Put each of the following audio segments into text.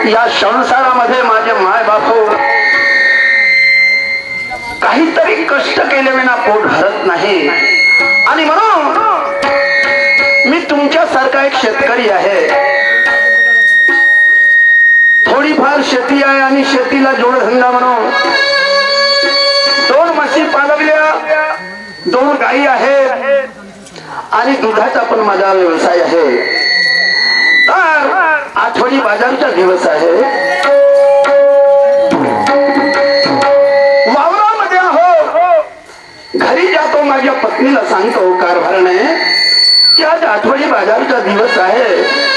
या संसारामध्ये माझे माय बापू काहीतरी कष्ट केल्याविना पोट भरत नाही आणि म्हणून मी तुमच्यासारखा एक शेतकरी आहे. थोडीफार शेती आहे आणि शेतीला जोडधंदा म्हणून 2 म्हशी पाळवल्या, 2 गायी आहेत आणि दुधाचा पण माझा व्यवसाय आहे. तर आठवडी बाजारचा दिवस आहे. वावरामध्ये आहो, घरी जातो माझ्या पत्नीला सांगतो कारभाराने की आज आठवडी बाजारचा दिवस आहे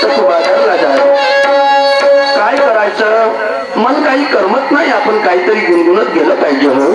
तर तू बाजारला जा. काय करायचं, मन काही करमत नाही. आपण काहीतरी गुणगुणत गेलं पाहिजे. हो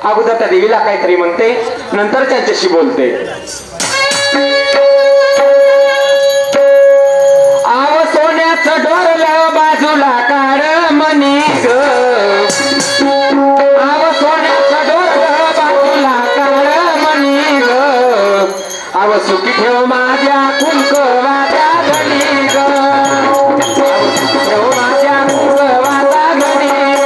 अगोदर त्या देवीला काहीतरी म्हणते, नंतर त्यांच्याशी बोलते. आव सोन्याचं डोरलं बाजूला काढ मनी ग, आव सोन्याचं डोरलं बाजूला काढ मनी ग, आव सुखी ठेव माझ्या कुंकवाच्या घरी ग, आव सुखी ठेव माझ्या कुंकवाच्या घरी ग.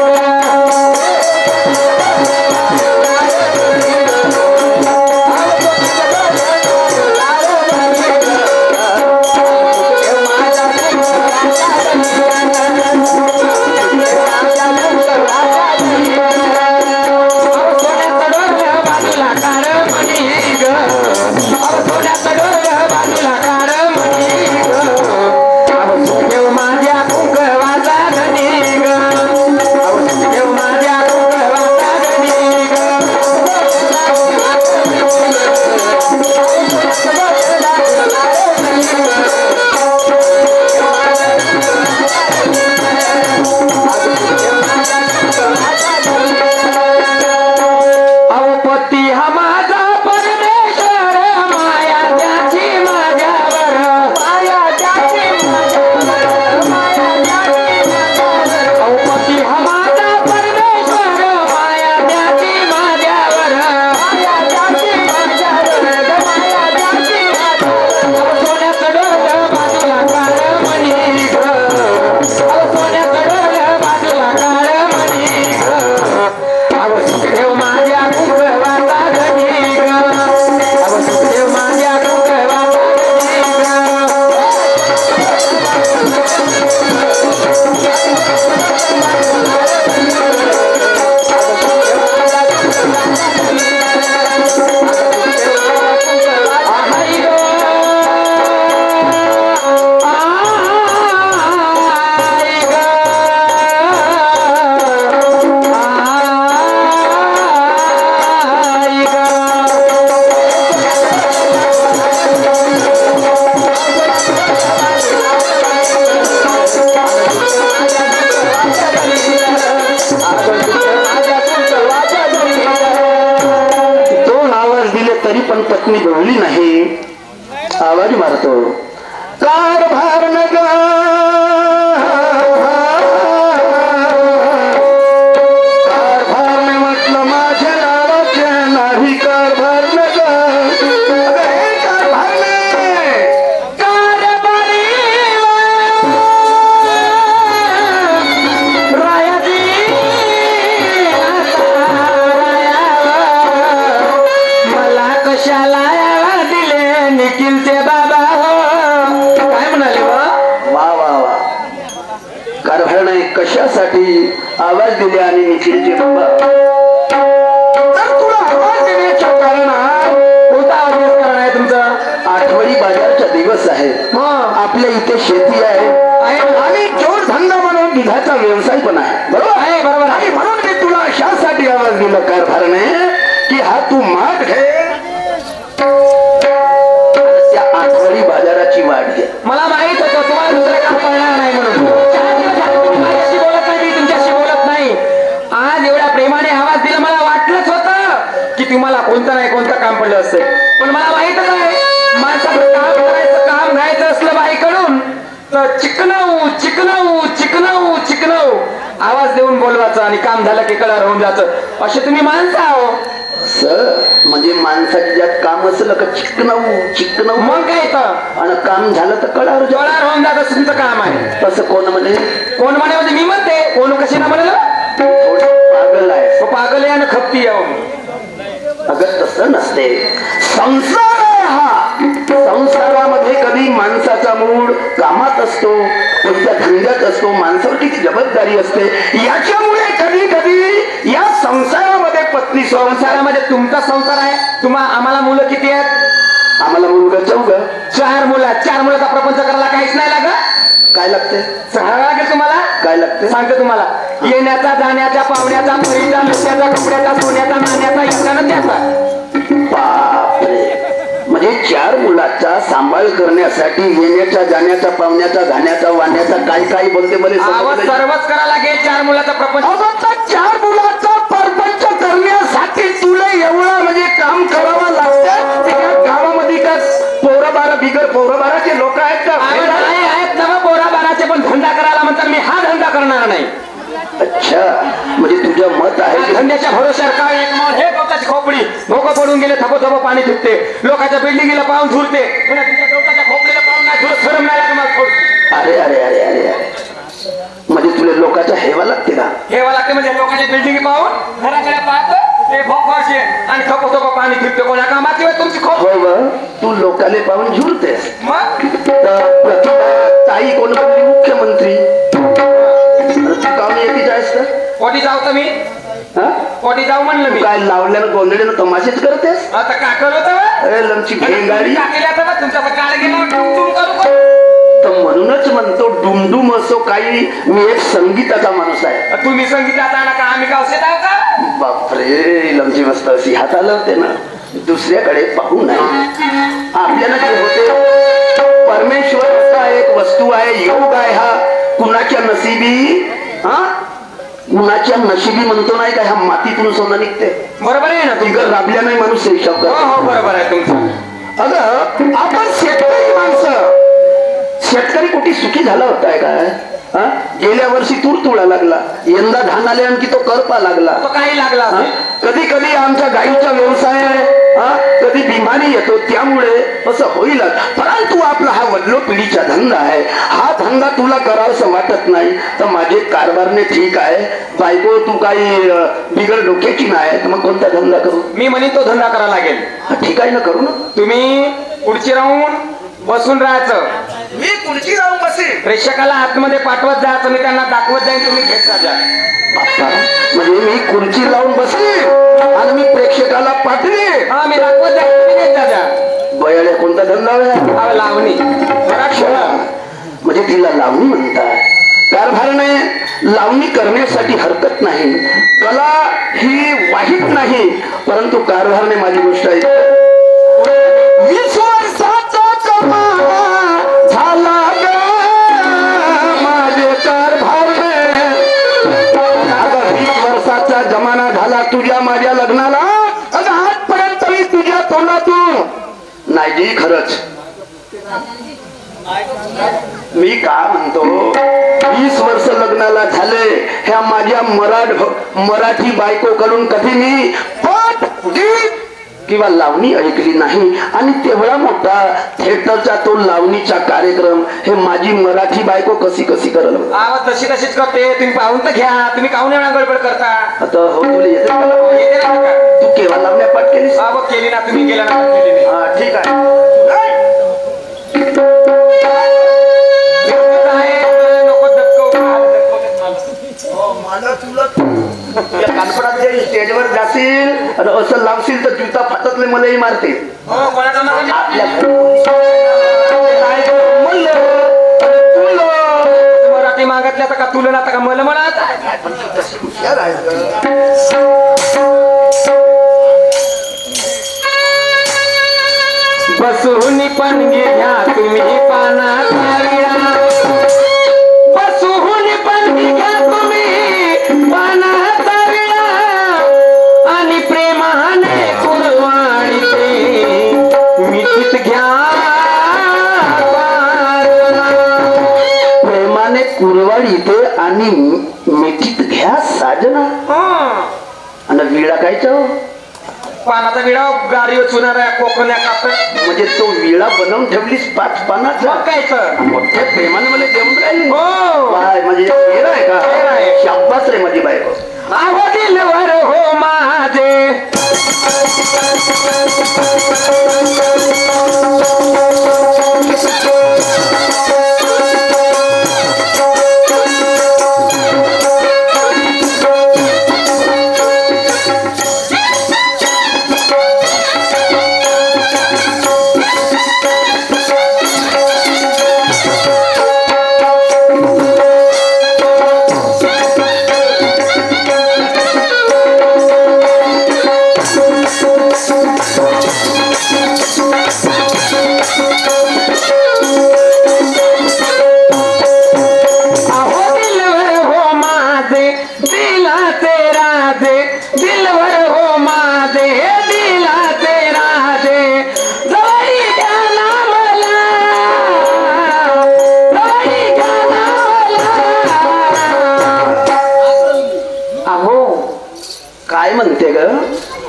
नाही आवाज मारतो कारभार नगर कारभार म्हटलं माझ्या नावाचे नाही कारभार कशासाठी आवाज दिले आणि निखिलचे बाबा तर तुला आवाज देण्याच्या कारणात कोणता आवाज कारण आहे तुमचा आठवडी बाजारचा दिवस आहे आपल्या इथे शेती आहे आणि जोडधंदा म्हणून दुधाचा व्यवसाय पण आहे बरोबर आहे बरोबर आणि म्हणून मी तुला अशासाठी आवाज दिला कारभारने की हा तू माठ घे त्या आठवडी बाजाराची वाट घे मला माहित होतं तुम्हाला दुसरं काम करणार नाही म्हणून आज एवढ्या प्रेमाने आवाज दिला मला वाटलंच होतं की तुम्हाला कोणतं नाही कोणतं काम पडलं असेल पण मला माहितच आहे माणसाचं काम करायचं काम घ्यायचं असलं बाईकडून तर चिकनाऊ चिकनाऊ चिकनाऊ चिकनाऊ आवाज देऊन बोलवायचं आणि काम झालं की कळा राहून जायचं असे तुम्ही माणसं आहो सर म्हणजे माणसाची ज्यात काम असलं का चिकनाऊ चिकनाऊ मग काय तर आणि काम झालं तर कळावर जळार होऊन जात असं तुमचं काम आहे तसं कोण म्हणजे मी म्हणते कोण कशी ना म्हणलं पागल आहे तो पागल आहे आणि खपती अगं तसं नसते संसार आहे हा संसारामध्ये कधी माणसाचा मूड कामात असतो कोणत्या धंद्यात असतो माणसावर किती जबाबदारी असते याच्यामुळे कधी कधी या संसारामध्ये पत्नी संसारामध्ये तुमचा संसार आहे आम्हाला मुलं किती आहेत आम्हाला मुलगा 4 मुलाचा प्रपंच करायला काहीच नाही लागत काय लागते सांगायला लागेल तुम्हाला काय लागते सांगते तुम्हाला येण्याचा जाण्याच्या पाहुण्याचा फरीचा लक्ष्याचा कपड्याचा सोन्याचा नाण्याचा इच्छानं त्याचा बापरे म्हणजे 4 मुलाचा सांभाळ करण्यासाठी येण्याच्या जाण्याच्या पाहुण्याचा घाण्याचा वाण्याचा काय काय बोलते मला सर्वच करायला लागेल 4 मुलाचा प्रपंच 4 मुलाचा प्रपंच करण्यासाठी तुला एवढं म्हणजे काम करावं लागतं त्या गावामध्ये का पोरबारा बिगर पोरबाराचे लोक आहेत का आहेत ना पोराबाराचे पण धंदा करायला म्हणतात मी हा धंदा करणार नाही अच्छा म्हणजे तुझं मत आहे धंद्याच्या भरोश्यावर काय एक मत हे गवताची खोपडी भोकं पडून गेले थपो थपो पाणी थुकते लोकांच्या बिल्डिंगला पाहून झुरते तुझ्या गवताच्या खोपडीला पाहून नाही झुरत सरम नाही लागत मला अरे अरे अरे अरे अरे म्हणजे तुला लोकांच्या हेवा लागते का हेवा लागते म्हणजे लोकांच्या बिल्डिंग पाहून घराकडे पाहतो ते भोकवाशे आणि थपो थपो पाणी थुकते कोणा कामाची तुमची खोप हो तू लोकांना पाहून झुरतेस मग प्रतिभा ताई कोण बनली मुख्यमंत्री कोटी जाऊ तर मी कोटी जाऊ म्हणलं मी काय लावल्यानं गोंधळीनं तमाशेच करतेस आता का करत लमची भेंगाडी तुमच्या काळ गेला तर म्हणूनच म्हणतो डुमडुम असो काही मी एक संगीताचा माणूस आहे तुम्ही संगीताचा ना का आम्ही गावसे का बापरे लमची मस्त अशी हाताला होते ना दुसऱ्याकडे पाहू नाही आपल्याला जे होते परमेश्वर असा एक वस्तू आहे योग आहे हा कुणाच्या नशिबी कुणाच्या नशिबी म्हणतो नाही का ह्या मातीतून सोनं निघते बरोबर आहे ना तुमचं राबल्या नाही माणूस शब्द हो बरोबर आहे तुमचं अगं आपण शेतकरी माणसं शेतकरी कुठे सुखी झाला होताय काय गेल्या वर्षी तूर तुळा लागला यंदा धान आले आणखी तो करपा लागला तो काही लागला कधी कधी आमच्या गाईचा व्यवसाय आहे कधी बिमारी येतो त्यामुळे असं होईल परंतु आपला हा वडलो पिढीचा धंदा आहे हा धंदा तुला करावंसं वाटत नाही तर माझे कारभारने ठीक आहे बायको तू काही बिगर डोक्याची नाही तर मग कोणता धंदा करू मी म्हणेन तो धंदा करावा लागेल ठीक आहे ना करू ना तुम्ही पुढची राहून बसून राहायचं मी पुढची राहून बसेल प्रेक्षकाला आतमध्ये पाठवत जायचं मी त्यांना दाखवत जाईन तुम्ही घेत राहा बाप्पा म्हणजे मी खुर्ची लावून बसेल आणि मी प्रेक्षकाला पाठवे हा मी दाखवत जाईन तुम्ही घेत राहा बयाळे कोणता धंदा आहे लावणी म्हणजे तिला लावणी म्हणतात कारभारने लावणी करण्यासाठी हरकत नाही कला ही वाईट नाही परंतु कारभारने माझी गोष्ट आहे 20 वर्षाचा कमाल झाला माझे कारभारने 20 वर्षाचा जमाना झाला तुझ्या माझ्या लग्नाला आजपर्यंत मी तुझ्या तोंडातून नाही जी खरंच मी काय म्हणतो 20 वर्ष लग्नाला झाले ह्या माझ्या मराठी बायकोकडून कधी मी पट गीत किंवा लावणी ऐकली नाही आणि तेवढा मोठा थिएटरचा तो लावणीचा कार्यक्रम हे माझी मराठी बायको कशी करल तशी तशीच करते तुम्ही पाहून तर घ्या तुम्ही काहून एवढा गडबड करता आता हो तुला येते तू केव्हा लावण्या पाठ केलीस केली ना तुम्ही गेला ना केली नाही हा ठीक आहे स्टेजवर जाशील आणि असं लावशील तर जुता फाटतले मलाही मारतील मराठी मागतल्या का तुला आता का मला म्हणत बसून पण घ्या तुम्ही पानात बसून पण घ्या तुम्ही पानात आणि प्रेमाने कुरवाडीते मिठीत घ्या प्रेमाने कुरवाडीते आणि मिठीत घ्या साजना आणि विडा कायचा पानाचा विडा गाडीवर चुनारा कोकण्या कापत म्हणजे तो विडा बनवून ठेवलीस 5 पानाचा काय मोठ्या प्रेमाने मला जेवण राहिले हो म्हणजे फेर आहे का शाब्बास रे माझी बायको दिलवर हो माझे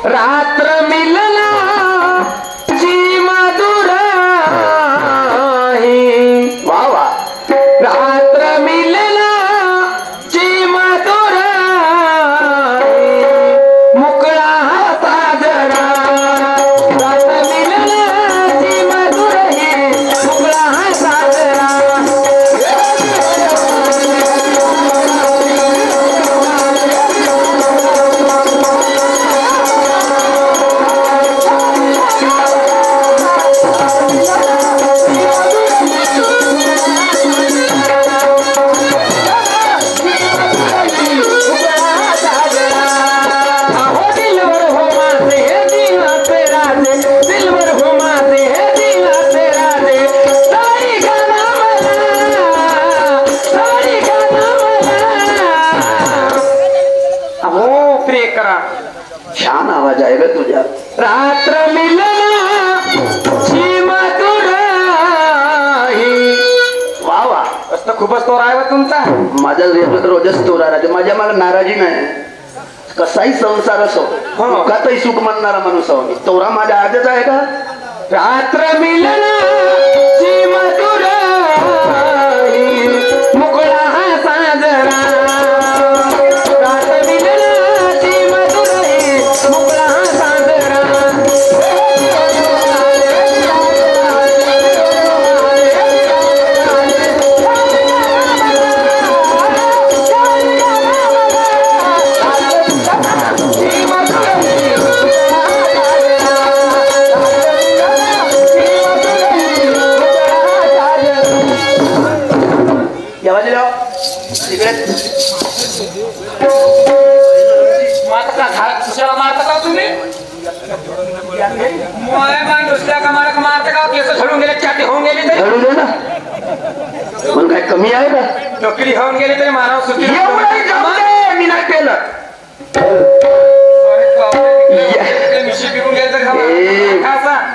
रात्र मिलना जी मधुर वा वा रात्र मिलना जी मधुर मुकळा साजरा रात्र मिलना जी मधुर मुकळा साजरा छान आवाज आहे ग तुझ्या रात्र मिलना जी मधुर वा वा असं खूपच तोरा आहे तुमचा माझा रोजच तोरा राहते माझ्या मला नाराजी नाही कसाही संसार असो दुःखातही सुख म्हणणारा माणूस आहो मी तोरा माझ्या आजच आहे का रात्र मिलना जी मधुर मुकळा साजरा रात्र मिलना जी मधुर मुकळा साजरा मारता का तुम्ही दुसऱ्या का मारता का केस झडून गेले छाती होऊन गेली तरी ना पण काय कमी आहे का नोकरी होऊन गेली तरी माराव सुट्टी मी नाही केलं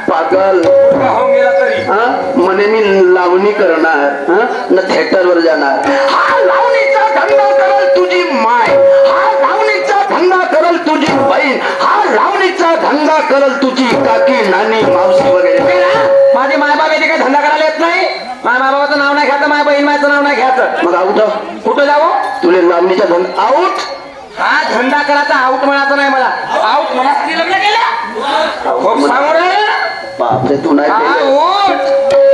पागल मी लावणी करणार न थिएटरवर जाणार. हा लावणीचा धंदा करल तुझी माय, हा लावणीचा धंदा करल तुझी बहीण, हा लावणीचा धंदा करल तुझी काकी नानी मावशी वगैरे. माझे मायबाप येते काही धंदा करायला येत नाही. माझ्या मायबाबाचं नाव नाही घ्यायचं, माझ्या बहीण मायचं नाव नाही घ्यायचं. मग आऊट कुठं जावं तुला लावणीचा धंदा आऊट. हा धंदा करायचा आऊट म्हणायचं नाही मला. आऊट म्हणा लग्न केलं सांगू रे बापरे तू नाही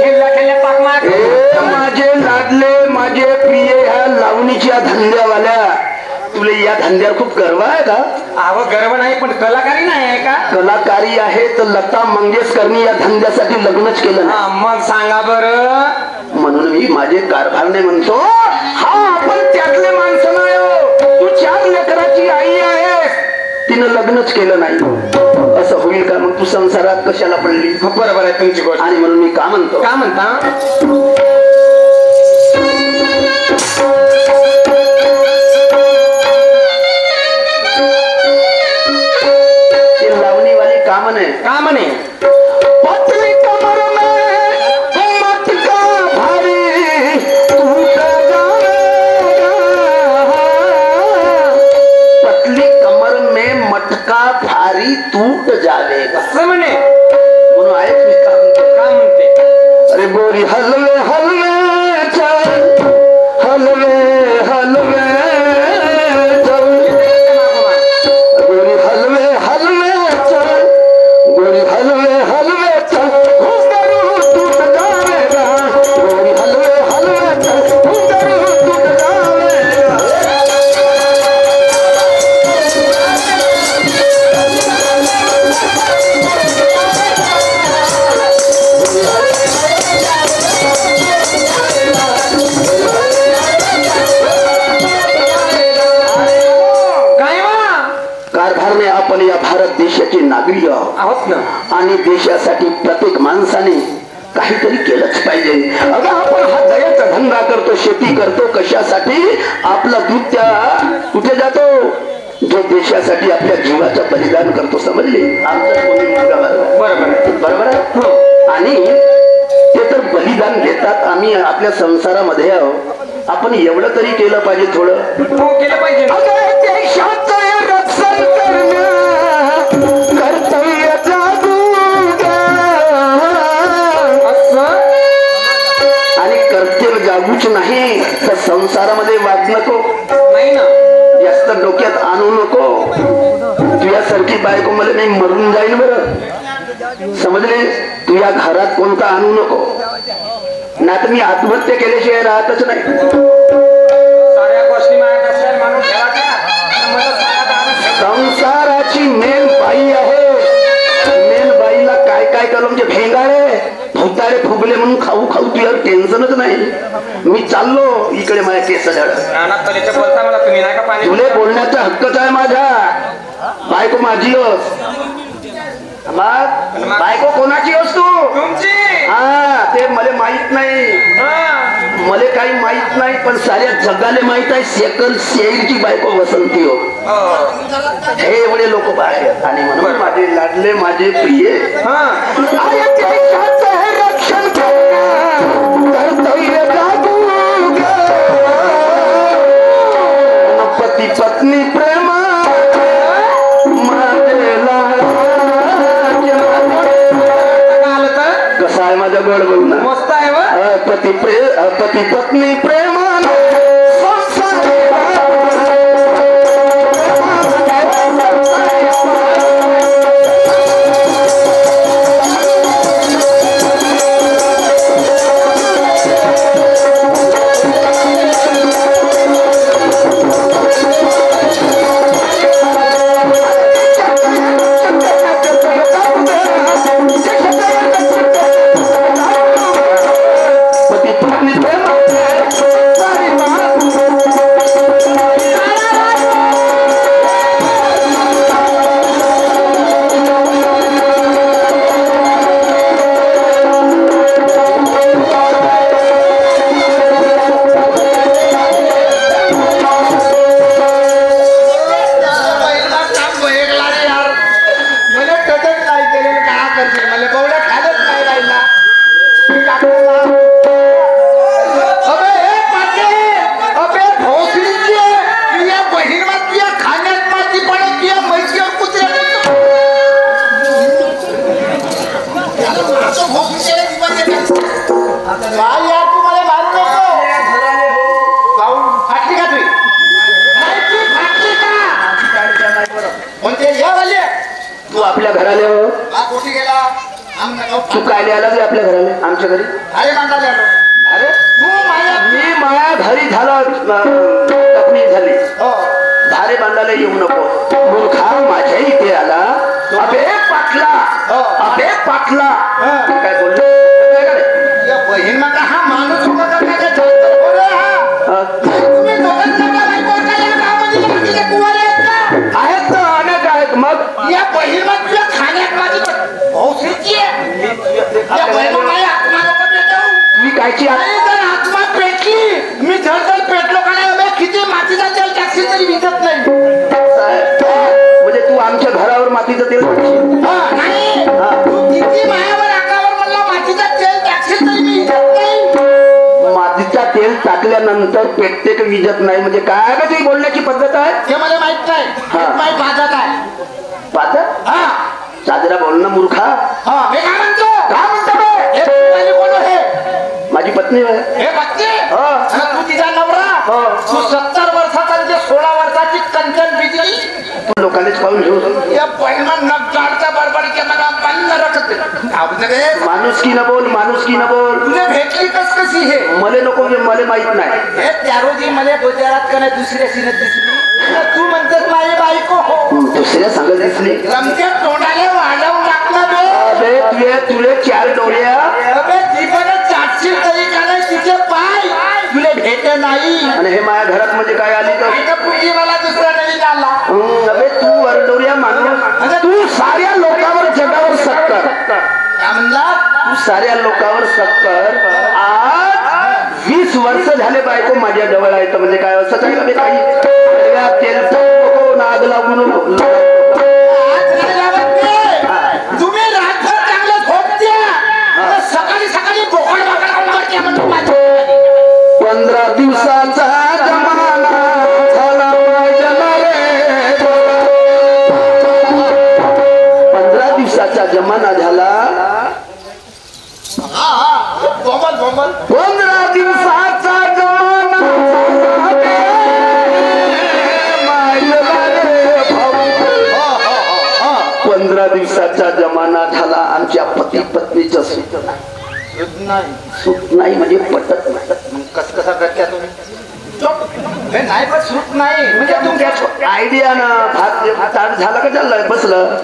खेळल्या पाक मार. माझे लाडले माझे प्रिय ह्या लावणीच्या धंद्यावाल्या तुला या धंद्यावर खूप गर्व आहे का? अहो गर्व नाही पण कलाकारी नाही आहे का? कलाकारी आहे तर लता मंगेशकरनी या धंद्यासाठी लग्नच केलं ना. मग सांगा बरं. म्हणून मी माझे कारभारने म्हणतो हा आपण त्यातले माणसं नाही हो. तू 4 लेकराची आई आहे, तिनं लग्नच केलं नाही असं होईल का? मग तू संसारात कशाला पडली? बरोबर आहे तुमची गोष्ट. आणि म्हणून मी का म्हणतो का म्हणता लावणीवाली का म्हणे का म्हणे पतली कमर में मटका भारी टूट जाएगा, पतली कमर में मटका भारी टूट जाएगा असं म्हणे. म्हणून ऐक मी का म्हणते अरे गोरी हलवे हलवे चल, हलवे हलवे चल, गोरी हलवे हलवे चल, गोरी हलवे हलवे चल, घुंघरू टूट जाएगा, गोरी हलवे हलवे चल, घुंघरू टूट जाएगा. काय कारभारने आपण या भारत देशाचे नागरिक आहोत ना आणि देशासाठी प्रत्येक माणसाने काहीतरी केलंच पाहिजे. अगं आपण हा दयाचा धंदा करतो, शेती करतो कशासाठी? आपला दूध त्या कुठे जातो जो देशासाठी आपल्या जीवाचं बलिदान करतो. समजले? आमचा कोणी मुलगा बरोबर आहे हो. आणि ते तर बलिदान देतात. आम्ही आपल्या संसारामध्ये आहोत, आपण एवढं तरी केलं पाहिजे थोडं. हो केलं पाहिजे. देशाचं रक्षण करणं कर्तव्य जागूगा, आणि कर्तव्य जागूच नाही तर संसारामध्ये वाद नको नाही ना जास्त डोक्यात आणू नको. तुझ्यासारखी बायको मला नाही मरून जाईल बरं. समजले? तू या घरात कोणता आणू नको, ना तर मी आत्महत्या केल्याशिवाय राहतच नाही. साऱ्या गोष्टी माझ्या माणून संसाराची मेन बाई आहे. मेन बाईला काय काय करू म्हणजे भेंगाळे भुताळे फुगले म्हणून खाऊ खाऊ तुझ्यावर टेन्शनच नाही. मी चाललो इकडे माझ्या केस बोलता मला तुम्ही नाही का पाणी तुले बोलण्याचा हक्कच आहे माझा. बायको माझी बायको कोणाची असतो? तुमची. हा ते मला माहित नाही, मला काही माहित नाही, पण साऱ्या जगाला माहित आहे. शेखर शेरची बायको वसंती हो. हे एवढे लोक बाहेर. आणि म्हणून माझे लाडले माझे प्रिय रक्षण कर्तव्य जागूगा, पती पत्नी प्रेम कसा आहे माझा गड बघू ना. मस्त आहे. पती पत्नी प्रेमान पती पत्नी प्रेम तो भोग केले जीवन देते काय यार तू मला मारू नको पाऊल फाटली का तुझी नाही फाटली का म्हणजे या वाले तू आपल्या घराले हो हा कोठी गेला तू काय आला रे आपल्या घराले आमच्या घरी अरे मांडा आलो अरे तू माझ्या मी माया घरी झाला तपणी झाली हो धारे बांधायला येऊ नको मूर्खा माझ्या इथे आला अबे पाटला अबे पाटला काय बोललो या बहीण मग हा माणूस उभा करण्याचा बोले हा तुम्ही दोघांना बायको काय गावामध्ये बाकीचे कुवारे आहेत ना अनेक आहेत मग या बहीण मग तुझ्या खाण्यात माझी भौसिकची आहे या बहीण नाही आत्मा नको पेटवू मी कायची नाही तर आत्मा पेटली मी झडझड पेटलो का नाही अबे किती मातीचा तेल टाकशील तरी विकत नाही म्हणजे तू आमच्या घरावर मातीचं तेल टाकशील हा नाही तू किती मायावर आकावर म्हणला मातीचा तेल टाकशील तरी मी विकत नाही मातीचा तेल टाकल्यानंतर पेटते का विजत नाही म्हणजे काय का तुझी बोलण्याची पद्धत आहे हे मला माहित नाही माहित भाजत आहे पाहत हा साजरा बोल ना मूर्खा हा मी काय म्हणतो काय म्हणतो बे? हे तुझी कोण आहे माझी पत्नी आहे हे बच्चे हो. आणि तू तिचा नवरा हो. तू 70 वर्षाचा म्हणजे 16 वर्षाची कंचन बिजली तू लोकांनीच पाहून घेऊ या पहिला नगजाडचा बडबडीच्या मला बंद रखत आवडलं रे माणुसकी न बोल माणुसकी न बोल तुला भेटली कस कशी हे मले नको मले माहित नाही हे त्या रोजी मला गुजरात का नाही दुसऱ्याशी दिसली तू म्हणतेस माझी बायको हो दुसऱ्या सांगत दिसली रमच्या तोंडाला वाढवून टाकलं बे अबे तुले 4 डोळ्या अबे जीवनच चाटशील तरी का नाही तिचे पाय तुला भेट नाही आणि हे माझ्या घरात म्हणजे काय आली तर इथं पुढे मला दुसरा नवीन आला अबे तू वरडोऱ्या माणूस तू साऱ्या लोकांवर जगावर सक्कर काय म्हणला तू साऱ्या लोकांवर सक्कर आज 20 वर्ष झाले बायको माझ्या जवळ आहे तर म्हणजे काय असं काय का काही तेल नको नाग लागू नको आज नाही लावत मी. तुम्ही रातभर चांगलं झोप द्या सकाळी सकाळी बोकड बोकड म्हणतो माझ्या 15 दिवसाचा जमाना झाला माझ्या रे 15 दिवसाचा जमाना झाला बोंबल बोंबल 15 दिवसाचा जमाना झाला माझ्या रे भाऊ 15 दिवसाचा जमाना झाला आमच्या पती पत्नीचं सुख नाही म्हणजे पटत नाही कस कसा करत्या तुम्ही नाही पण सूट नाही म्हणजे तुमच्या आयडिया ना भात झाला का चाललंय बसलं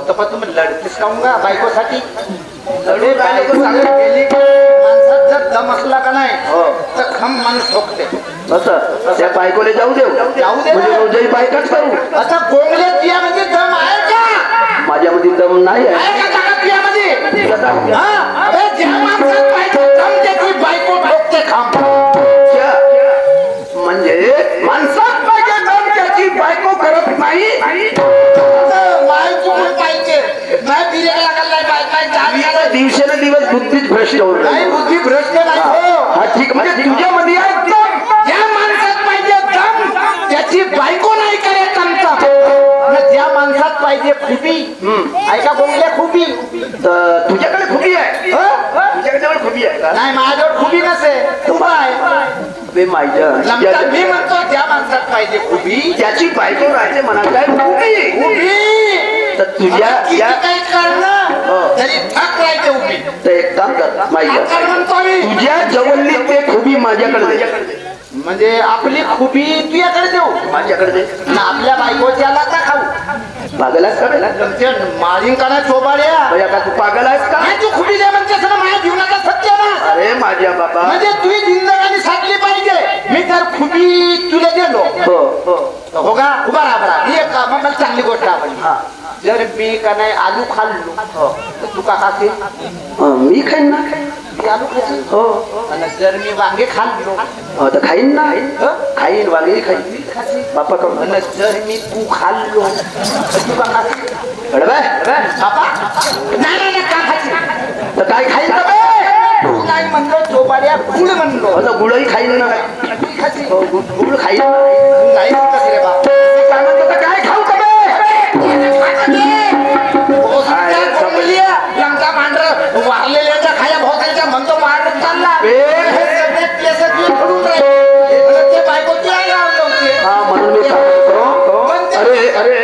तर पण तुम्ही लढतीस काऊंगा बायकोसाठी लढे बायको सांगत गेली माणसात जर दम असला का नाही तर खम माणूस ठोकते असं त्या बायकोले जाऊ देऊ जाऊ दे. म्हणजे रोजही बायकाच करू आता कोंबले तियामध्ये दम आहे का माझ्यामध्ये दम नाही आहे आहे का जागा तियामध्ये कसा? हा अरे ज्या माणसात पाहिजे दम त्याची बायको ठोकते खांब क्या? म्हणजे माणसात पाहिजे दम त्याची बायको करत नाही बायको पाहिजे नाही बिर्याणी लागला नाही दिवसेंदिवस बुद्धीच भ्रष्ट होत नाही बुद्धी भ्रष्ट नाही हो हा ठीक म्हणजे तुझ्यामध्ये आहे दम. ज्या माणसात पाहिजे दम त्याची बायको नाही करे कमता ज्या माणसात पाहिजे खुबी ऐका बोलले खुबी तर तुझ्याकडे खुबी आहे तुझ्याकडे खुबी आहे का? नाही माझ्याजवळ खुबी नसे तू बाय बे माझ्या मी म्हणतो त्या माणसात पाहिजे खुबी त्याची बायको राहते म्हणा काय खुबी खुबी तर तुझ्या किती काही करणं तरी थक राहते उभी तर एक काम कर माझ्या काय म्हणतो मी तुझ्या जवळली ते खुबी माझ्याकडे दे म्हणजे आपली खुबी तुझ्याकडे देऊ माझ्याकडे दे ना आपल्या बायकोच्याला का खाऊ पागल आहेस का रे? मारीन का नाही चोबाड्या भैया का तू पागल आहेस का नाही तू खुबी दे म्हणतेस ना माझ्या जीवनाचा सत्य ना अरे माझ्या बाबा म्हणजे तुझी जिंदगानी साधली पाहिजे मी तर खुबी तुला दिलो हो हो हो का उभा राहा बरा ही एक मला चांगली गोष्ट आवडली जर मी का नाही आलू खाल्लो तर तू का खाते मी खाईन ना मी आलू खाते हो आणि जर मी वांगे खाल्लो हो तर खाईन ना खाईन वांगे खाईन खाते बापा करून आणि जर मी तू खाल्लो तर तू का खाते बापा नाही नाही नाही, का खाते तर काय खाईन तर बे? तू नाही म्हणलो चोबाड्या गुळ म्हणलो आता गुळही खाईन ना मी खाते हो, गुळ खाईन नाही म्हणत रे बाप काय म्हणतो तर काय खाऊ का बे? लंका मांढर वारलेले आणला पेट. हे सगळे केस खडून राहिले ते बायको ती आहे नव्हते हा म्हणून मी सांगतो अरे अरे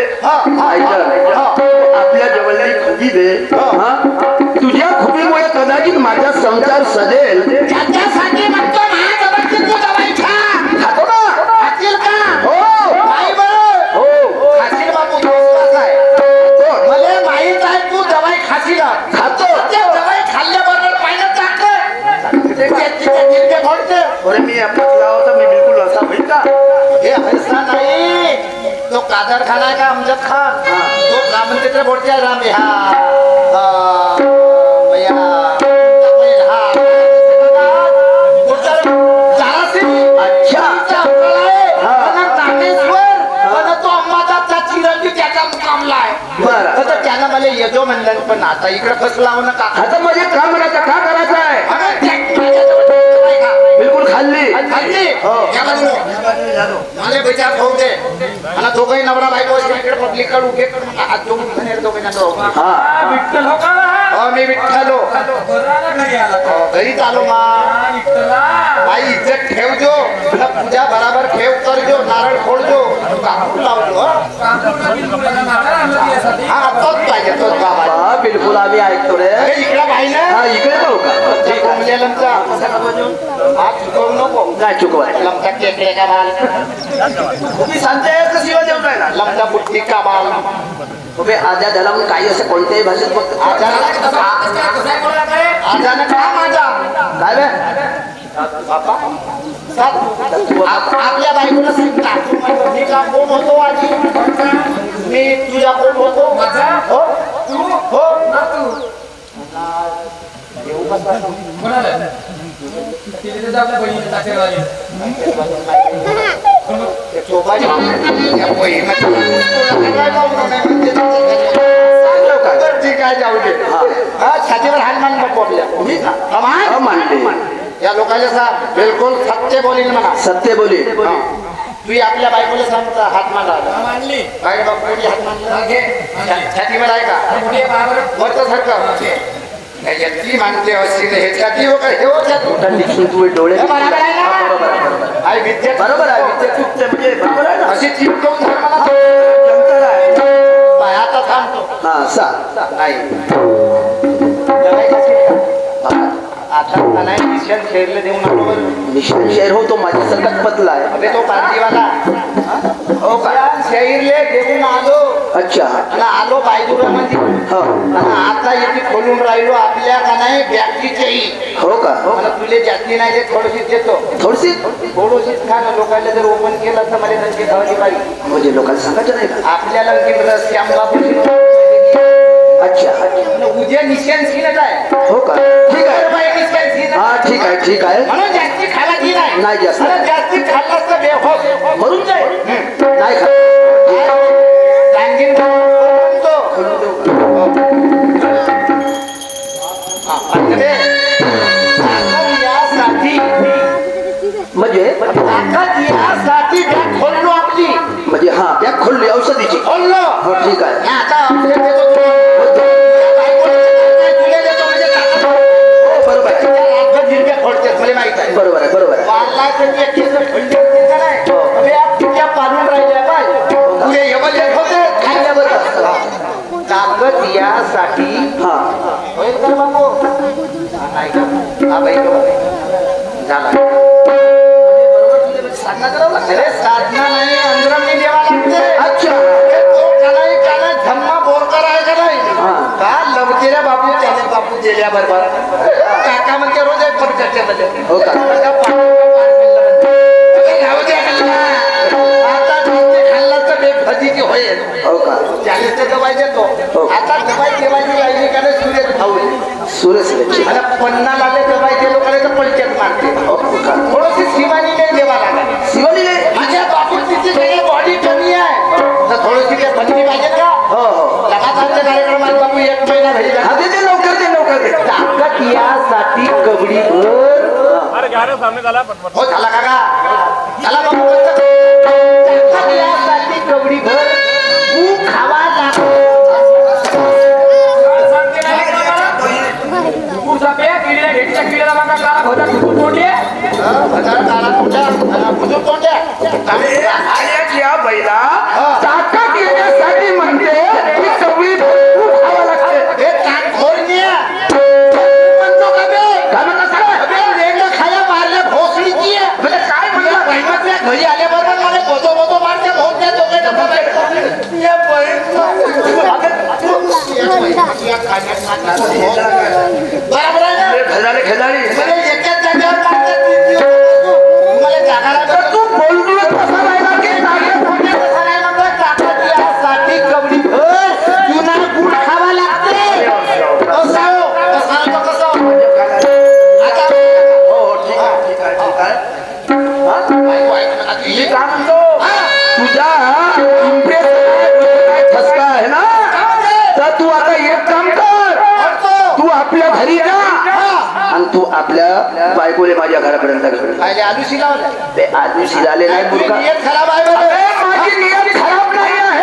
आपल्या जवळची खुबी दे हा तुझ्या खुबीमुळे कदाचित माझा संसार सजेल त्याच्यासाठी म्हणतो महाजबाबची तू दवाई खा खातो ना खातील का हो नाही बरं हो खातील बापू विश्वास आहे मला माहित आहे तू दवाई खाशील खातो ते दवाई खाल्ल्याबरोबर पाहिजे चांगलं ते फोडते अरे मी आपला होता मी बिलकुल असा होईल का हे ऐसा नाही तो कादर खान आहे का अमजद खान तो का म्हणते ते बोलते राम त्यानं मला येतो म्हणलं पण आता इकडे फसला हो नका आता माझे काम करायचं का करायचं आहे बिलकुल खाल्ली मला विचार होऊ दे मला दोघही नवरा बायको इकडे पब्लिक कडे उभे करून हात जोडून दोघांना हा विठ्ठल हो का मी विठ्ठलो घरीच आलो मा बाई इज्जत ठेवजो पूजा बराबर ठेव करजो नारळ फोडजो कापूर लावजो हा तोच पाहिजे तोच बाबा हा बिलकुल आम्ही ऐकतो रे इकडे बाई ना हा इकडे पाहू का लमचा हात चुकवू नको काय चुकवाय लमचा केकडे का बाल तुम्ही सांगते कशी जेवण राहिला लमचा बुट्टी का बाल तुम्ही आजा झाला म्हणून काही असं कोणत्याही भाषेत फक्त आजाने का माझा काय बे आपल्या बायकोला सांगता मी का कोण होतो आधी मी तुझ्या कोण होतो हो तू हो काय जाऊ दे छातीवर हात मान नको आपल्या मानले या लोकांना सांग बिलकुल सत्य बोलील म्हणा सत्य बोली तू आपल्या बायकोला सांगता हात मांडा काय बायकोली हात मांडला छातीवर आहे का वरचं सारखं ती मानते अशी हे छाती हो का हे हो छाती तू डोळे बरोबर आहे ना आहे विद्या बरोबर आहे विद्या चुकते म्हणजे बरोबर आहे ना अशी चिपकवून धर्माला जंतर आहे आता थांबतो हा सा नाही आता नाही निशान शेरले देऊ नको निशान शेर हो तो माझ्या संकट पतला आहे अबे तो पांजीवाला हो का शेरले देऊन आलो अच्छा आणि आलो बायजुरामध्ये हो आणि आता इथे खोलून राहिलो आपल्या का नाही व्यक्तीचेही हो का मला तुले जास्ती नाही देत थोडीशी देतो थोडीशीच खा ना लोकांना जर ओपन केलं तर मला नक्की खावायची पाहिजे म्हणजे लोकांना सांगायचं नाही का आपल्याला रस श्यामबाबूची अच्छा उद्या निशान सीनच आहे हो का ठीक आहे निशान सीन हा ठीक आहे म्हणून जास्ती खाला की नाही जास्त जास्ती खाल्लास तर बेहोश मरून जाईल नाही खा सांगीन यासाठी म्हणजे यासाठी बॅग खोललो आपली म्हणजे हा त्या खोलली औषधीची खोललो हो ठीक आहे आता बरोबर आहे बरोबर आहे बरोबर आहे पाडून राहिल्या पाहिजे होते ताकद यासाठी हा साधना नाही अंजरमनी देवा लागते अच्छा धम्मा बोरकर आहे का नाही का लवतेऱ्या बापू त्याने बापू दिल्या बरोबर काका म्हणते रोज एक पण चर्चेमध्ये हो का आता खाल्ला तर बेफजिती होईल हो का त्याने तर दवाई देतो आता दवाई देवायची राहिली का नाही सुरेश भाऊ सुरेश मला पन्ना लागले दवाई ते लोकांना तर पलक्यात मारते थोडीशी शिवानी नाही देवा लागला शिवानी माझ्या बापूची काही बॉडी कमी आहे तर थोडीशी काही बनली पाहिजे का हो हो लगातारच्या कार्यक्रमात बापू एक महिना घरी हा दे लवकर दे ताकद यासाठी कबडी भर हो झाला काका झाला बापू ताकद यासाठी कबडी भर तू खावा लागतो लेटच्या किल्ल्याला बघा काळा होता तुझून तोंडे या बैला ताकद येण्यासाठी म्हणते की सगळी खावं लागते. हे कानखोरण्या म्हणतो का बे? काय म्हणता साहेब? अबे लेंगा खाया मारल्या भोसडीची आहे. म्हणजे काय म्हणता? बहिणाच्या घरी आल्याबरोबर मला बोतो बोतो मारते भोसड्या दोघे डबा या बरोबर आहे ना? खजाने खजानी मला एकाच जागेवर मारतात तीन दिवस. मला जागा लागत तू बोलतोय कसा राहिला की साठी कबडी भर जुना गुड खावा लागते. कसं आता हो ठीक आहे ठीक आहे ठीक आहे. मी काय म्हणतो तुझ्या ठसका आहे ना तर तू आता एक काम कर. तू आपल्या घरी जा आणि तू आपल्या बायकोले माझ्या घरापर्यंत घेऊन आले आलूशी लावले ते आदमी शिजाले नाही तुझी मुलगा. नियत खराब आहे बरं. अरे, माझी नियत खराब नाही आहे.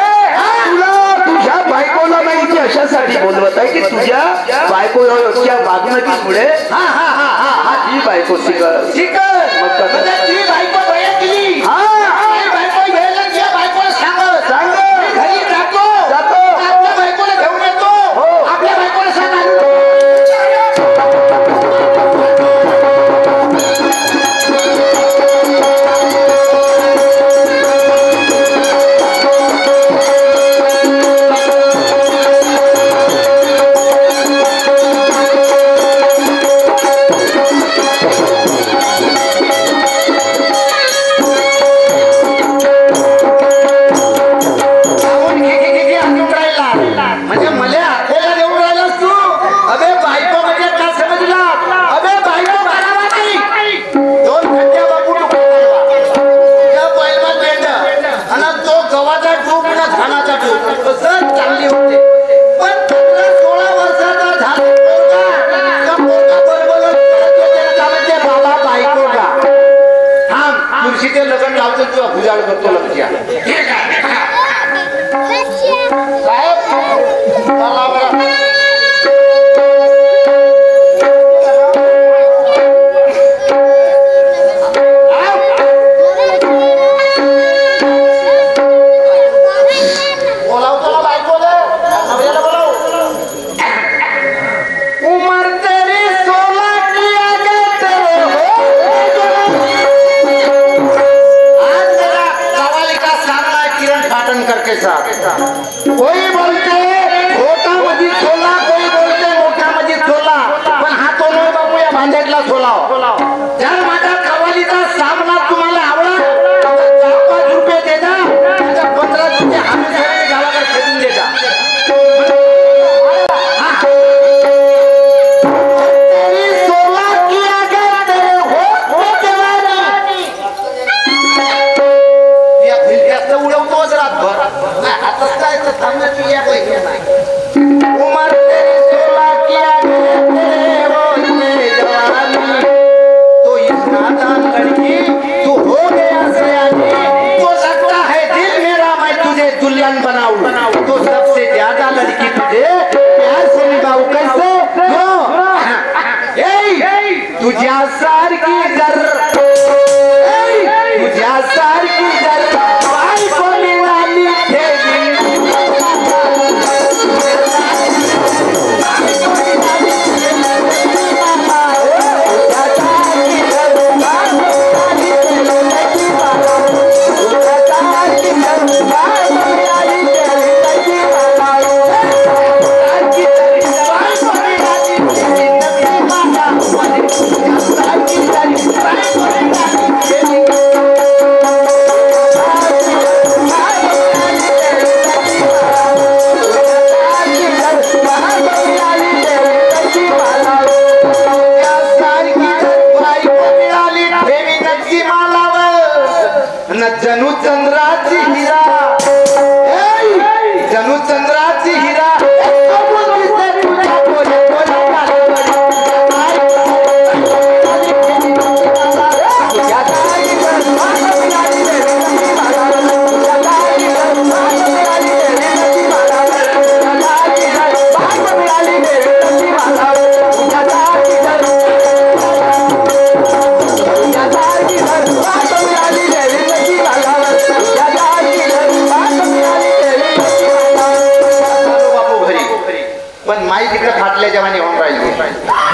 तुला तुझ्या बायकोला मी इथे अशासाठी बोलवत आहे की तुझ्या बायकोच्या वागणुकीमुळे ही बायको शिकल मग कसं? म्हणजे ती बायको बया केली. हा ती बायको घ्यायला त्या बायकोला सांगत सांग घरी जातो जातो. आपल्या बायकोला घेऊन येतो. आपल्या बायकोला सांगतो म्हणजे मला आखेला देऊन राहिलास तू. अबे बायको म्हणजे काय समजला? अबे बायको करावा नाही. दोन खंड्या बापू त्या बैलवान मेंढ आणि तो गव्हाचा टूप ना धानाचा टूप कसं चांगली होते. पण 15-16 वर्षाचा झाला पोरगा बरोबर का म्हणते बाबा बायको का थांब तुळशीचे लग्न लावतो तू भुजाळ करतो लक्षिया. ठीक आहे साहेब चला बरं. बोलाव तुला बायकोले नवऱ्याला बोलाव. उमर तेरी 16 की आगे तेरे आज मेरा कव्वाली का सामना है किरण फाटनकर के साथ. कोई बोलते छोटा मजी छोला, कोई बोलते मोठा मजी छोला, पण हा तो नाही बाबू या भांड्यातला छोला. जर माझा कव्वालीचा सामना तुम्हाला आवडला तर 4-5 रुपये दे जा. त्याच्या 15 रुपये आम्ही गावाकडे खेळून दे जा. तेरी 16 की आगे तेरे होठ पे जवानी. या फिरक्यात उडवतोच रातभर. आताच काय तर थांबण्याची या पैकी नाही. उमर तेरी 16 की आगे तेरे होठ पे जवानी. तो इस नादान लड़की तू हो गया सयानी. तो लगता है दिल मेरा मैं तुझे दुल्हन बनाऊं. तो सबसे ज्यादा लड़की तुझे प्यार से निभाऊं. कैसे तुझ्या सारखी जर तुझ्या सारखी जर बायको मिळाली ठेवी. Bye.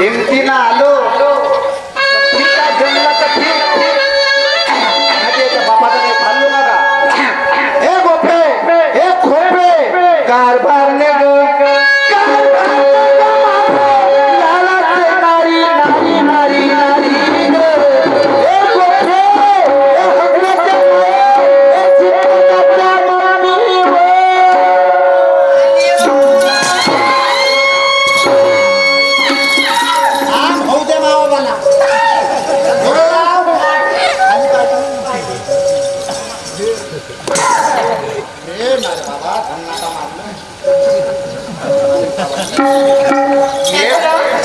हिमतीनं आलो ठीक आहे जमला तर ठीक नाही तर बापाचा काही खाल्लो नका हे गोपे हे खोपे कारभारने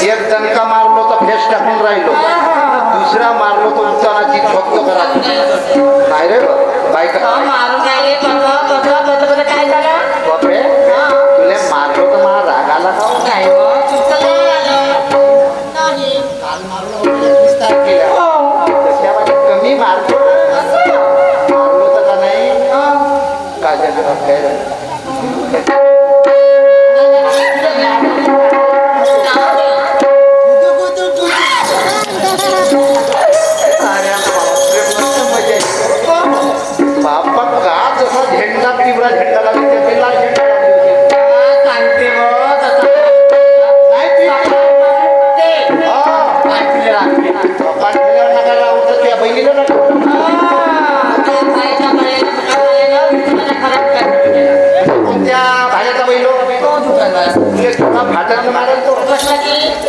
एक दणका मारलो तर फेस टाकून राहिलो दुसरा मारलो तर उतानाची फक्त करा नाही रे बायका बापरे तुले मारलो तर मला राग आला कमी मारतो मारलो तर का नाही काजल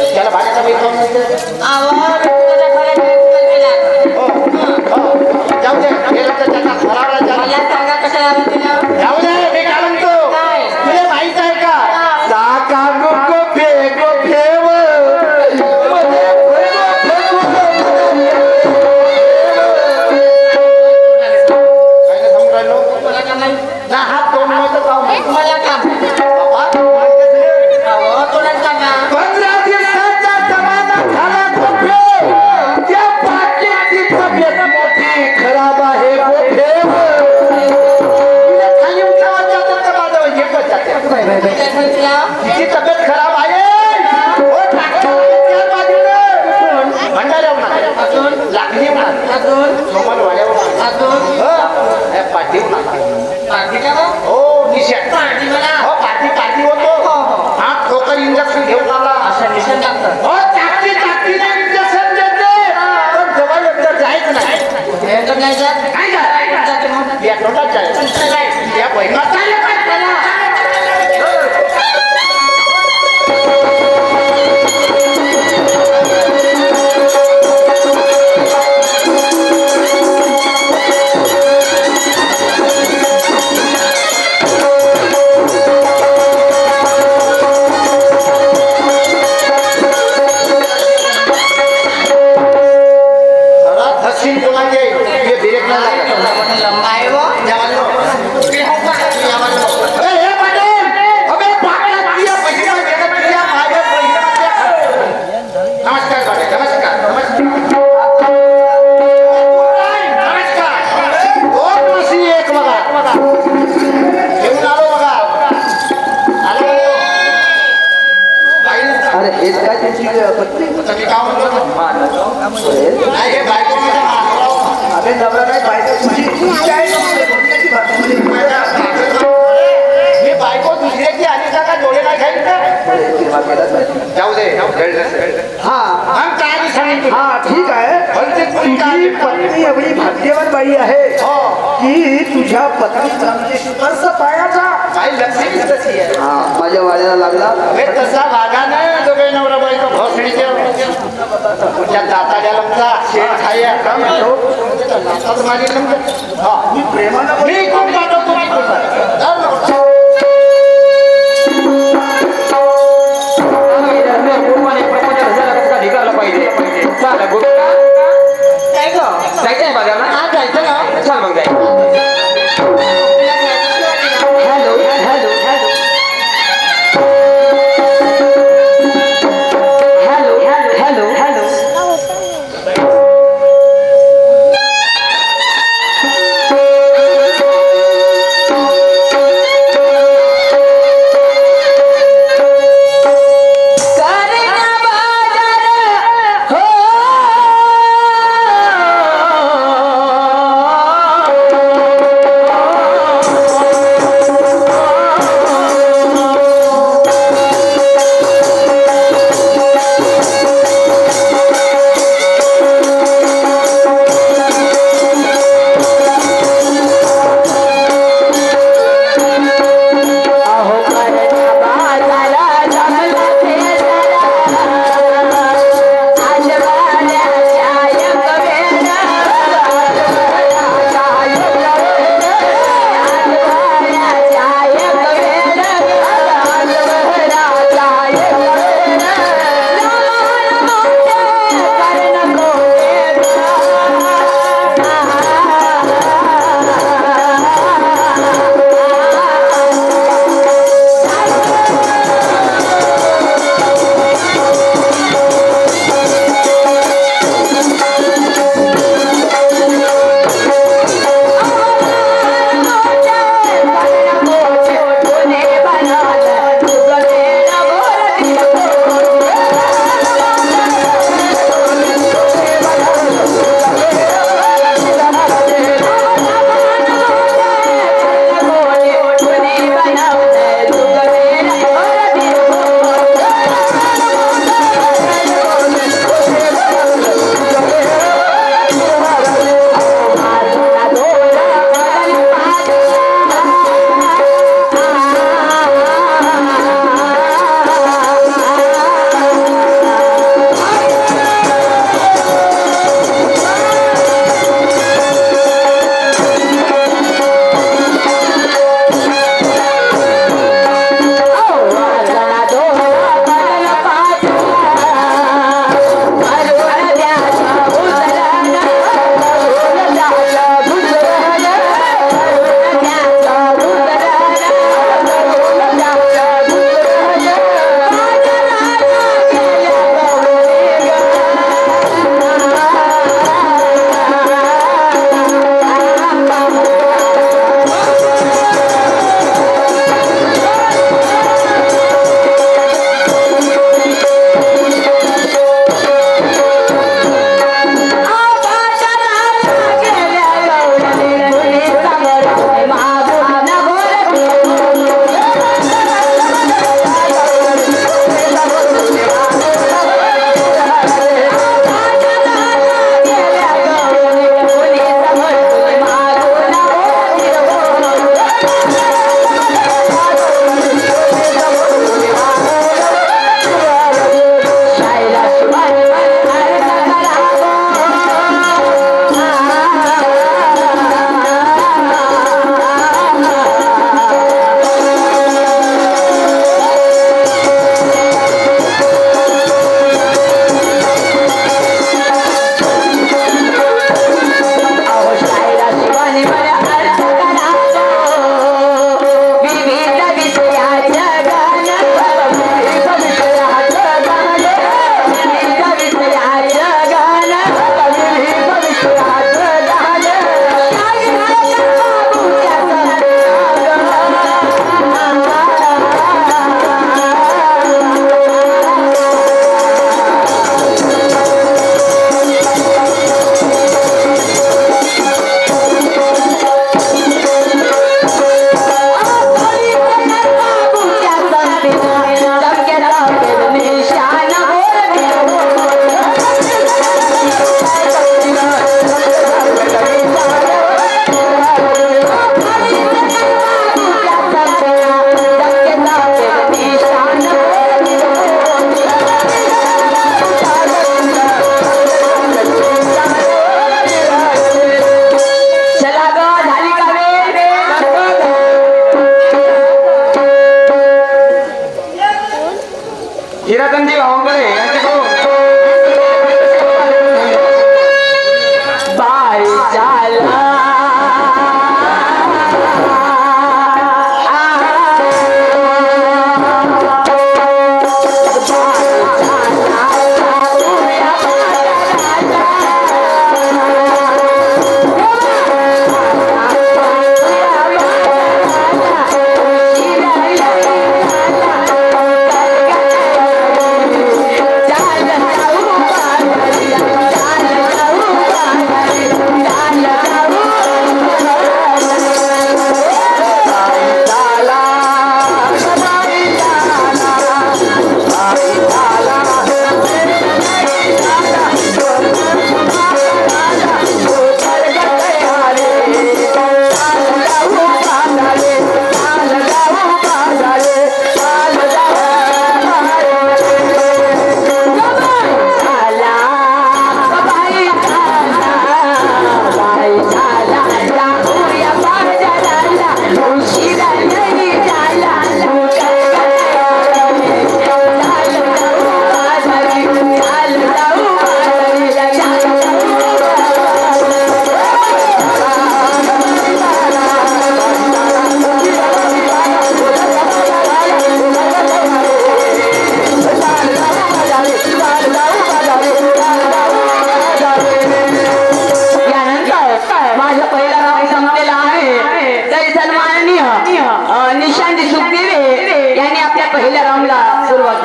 त्याला भाड्याचा बैल जाऊ दे जाऊ दे मी काय म्हणतो तुला माहित आहे का हात दोन मला काम तब्येत खराब आहे लागली पाठी हो निशा हो पाठी पाठी होतो हा ठोकर इंजेक्शन घेऊन आला हो चाकरी चाकरीने इंजेक्शन देते पण जवळ एकदा जायचं नाही काय तोंडात जायचं या बहिणात बायको दुसऱ्याची आली का डोळे नाही खाईल जाऊ दे हा ठीक आहे तुझी पत्नी एवढी भाग्यवान बाई आहे की तुझ्या पत्नी स्पर्श पायाचा काही लक्ष तशी आहे माझ्या वाड्याला लागला तसा वागा नाही जो काही नवरा बायको भोसडीच्या तुझ्या दाताच्या लमचा शेण खाया माझी मी प्रेमानं मी कोण पाठवतो जायचंय बाजारला आज जायचं ना चल मग जाय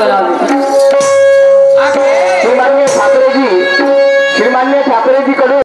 करा